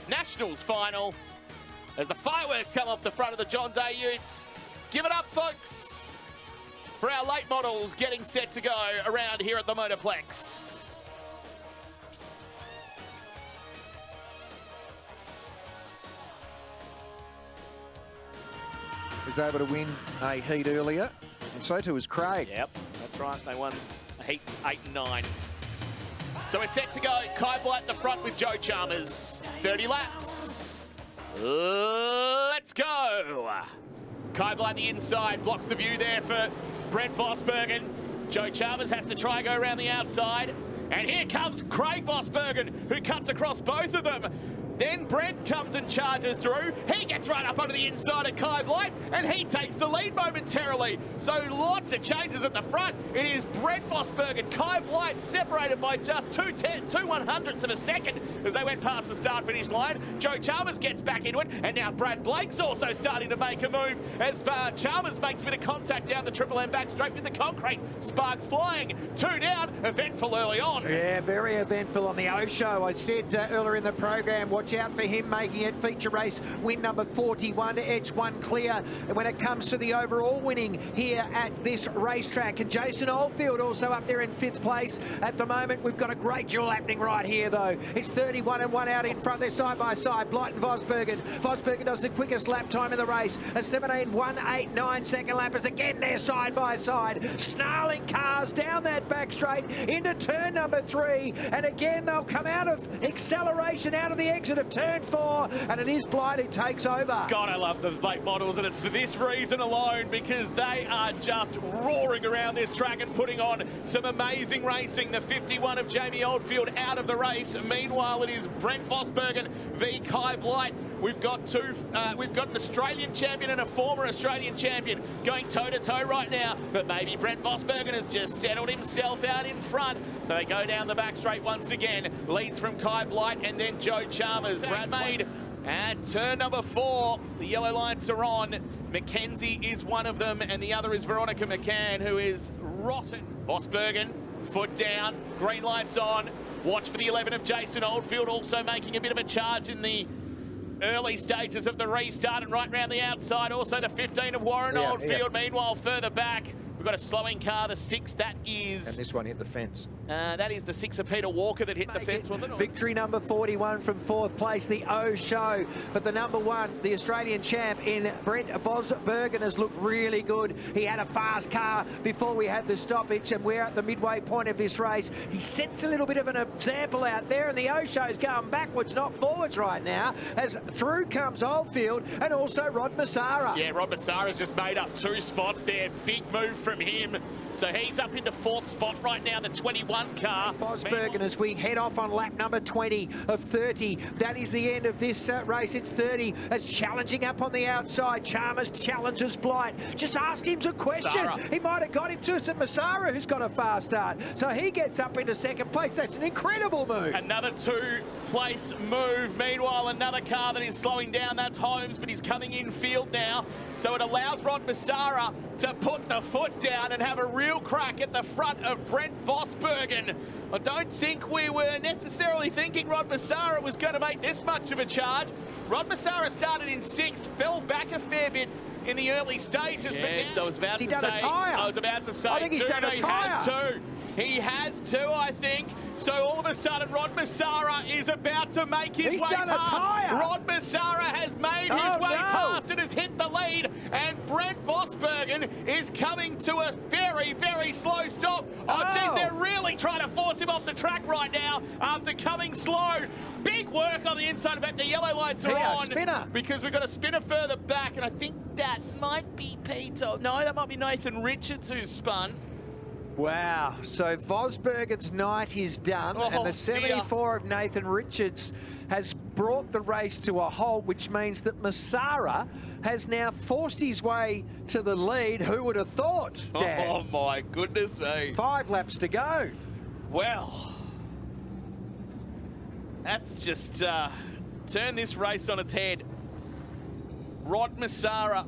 Nationals final as the fireworks come off the front of the John Day Utes. Give it up, folks, for our late models getting set to go around here at the Motorplex. Was able to win a heat earlier, and so too was Craig. Yep, that's right. They won heats 8 and 9. So we're set to go. Kai Blight at the front with Joe Chalmers. 30 laps. Let's go. Kai Blight the inside, blocks the view there for Brent Vosbergen. Joe Chalmers has to try and go around the outside. And here comes Craig Vosbergen, who cuts across both of them. Then Brent comes and charges through. He gets right up onto the inside of Kai Blight, and he takes the lead momentarily. So lots of changes at the front. It is Brent Vosbergen, Kai Blight separated by just 2/100ths of a second as they went past the start-finish line. Joe Chalmers gets back into it, and now Brad Blake's also starting to make a move as Chalmers makes a bit of contact down the Triple M back straight with the concrete. Sparks flying. 2 down. Eventful early on. Yeah, very eventful on the O Show. I said earlier in the program, watch out for him making it feature race win number 41 to edge one clear when it comes to the overall winning here at this racetrack. And Jason Oldfield also up there in 5th place at the moment. We've got a great duel happening right here though. It's 31 and 1 out in front. They're side by side. Blight and Vosbergen. Vosbergen does the quickest lap time in the race. A 17.189 second lap is again there side by side. Snarling cars down that back straight into turn number 3. And again they'll come out of acceleration out of the exit of turn 4, and it is Blight who takes over. God, I love the late models, and it's for this reason alone, because they are just roaring around this track and putting on some amazing racing. The 51 of Jamie Oldfield out of the race. Meanwhile, it is Brent Vosbergen v Kai Blight. We've got an Australian champion and a former Australian champion going toe-to-toe right now, but maybe Brent Vosbergen has just settled himself out in front. So they go down the back straight once again. Leads from Kai Blight and then Joe Chalmers. Brad made at turn number 4. The yellow lights are on. Mackenzie is one of them, and the other is Veronica McCann, who is rotten. Vosbergen, foot down, green lights on. Watch for the 11 of Jason Oldfield, also making a bit of a charge in the early stages of the restart, and right round the outside also the 15 of Warren Oldfield. Meanwhile, further back, we've got a slowing car, the 6, that is... And this one hit the fence. That is the 6 of Peter Walker that hit the fence, wasn't it? Victory number 41 from 4th place, the O Show. But the number 1, the Australian champ in Brent Vosbergen, has looked really good. He had a fast car before we had the stoppage, and we're at the midway point of this race. He sets a little bit of an example out there, and the O Show's going backwards, not forwards right now, as through comes Oldfield and also Rod Massara. Yeah, Rod Massara's just made up 2 spots there. Big move from him. So he's up into 4th spot right now, the 21 car. Vosbergen as we head off on lap number 20 of 30. That is the end of this race. It's 30 as challenging up on the outside. Chalmers challenges Blight. Just asked him a question. Massara. He might have got him to St. Massara, who's got a fast start. So he gets up into 2nd place. That's an incredible move. Another 2-place move. Meanwhile, another car that is slowing down. That's Holmes, but he's coming in field now. So it allows Rod Massara to put the foot down and have a real crack at the front of Brent Vosbergen. I don't think we were necessarily thinking Rod Massara was going to make this much of a charge. Rod Massara started in 6th, fell back a fair bit in the early stages. Yeah, I was about to say, I think he's done a tyre. He has 2, I think. So all of a sudden, Rod Massara is about to make his way past. Rod Massara has made his way past and has hit the lead. And Brent Vosbergen is coming to a very, very slow stop. Oh, geez, they're really trying to force him off the track right now after coming slow. Big work on the inside of that. The yellow lights are on. Spinner. Because we've got a spinner further back, and I think that might be Peter. No, that might be Nathan Richards who's spun. Wow, so Vosbergen's night is done, and the 74 of Nathan Richards has brought the race to a halt, which means that Massara has now forced his way to the lead. Who would have thought, Dan? Oh, my goodness me. 5 laps to go. Well, that's just turned this race on its head. Rod Massara.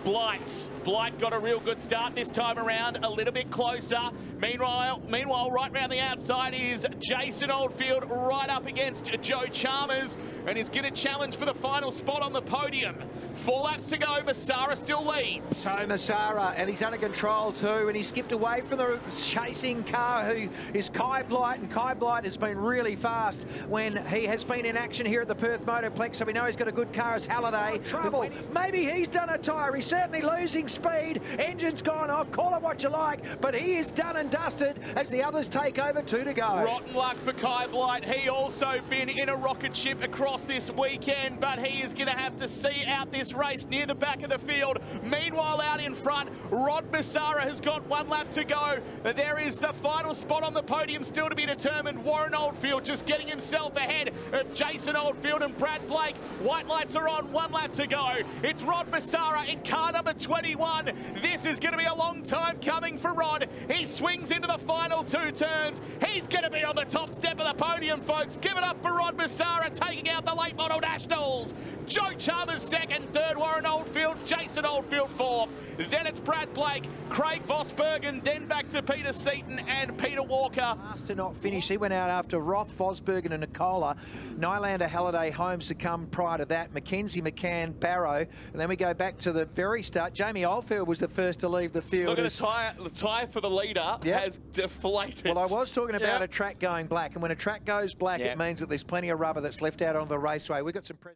Blight got a real good start this time around, a little bit closer. Meanwhile, right round the outside is Jason Oldfield right up against Joe Chalmers, and he's going to challenge for the final spot on the podium. 4 laps to go. Massara still leads. So Massara, and he's under control too, and he skipped away from the chasing car who is Kai Blight, and Kai Blight has been really fast when he has been in action here at the Perth Motorplex, so we know he's got a good car as Halliday. Trouble. Maybe he's done a tyre. He's certainly losing speed. Engine's gone off. Call it what you like, but he is done and dusted as the others take over. 2 to go. Rotten luck for Kai Blight. He also been in a rocket ship across this weekend, but he is going to have to see out this race near the back of the field. Meanwhile, out in front, Rod Massara has got 1 lap to go. There is the final spot on the podium still to be determined. Warren Oldfield just getting himself ahead of Jason Oldfield and Brad Blake. White lights are on, 1 lap to go. It's Rod Massara in car number 21. This is going to be a long time coming for Rod. He swings into the final 2 turns. He's going to be on the top step of the podium, folks. Give it up for Rod Massara, taking out the late model nationals. Joe Chalmers second, third Warren Oldfield, Jason Oldfield fourth. Then it's Brad Blake, Craig Vosbergen, then back to Peter Seaton and Peter Walker. Last to not finish, he went out after Roth, Vosbergen and Nicola. Nylander, Halliday, Holmes succumbed prior to that. Mackenzie, McCann, Barrow. And then we go back to the very start. Jamie Oldfield was the first to leave the field. Look at the tyre for the leader has deflated. Well, I was talking about a track going black, and when a track goes black, it means that there's plenty of rubber that's left out on the raceway. We've got some...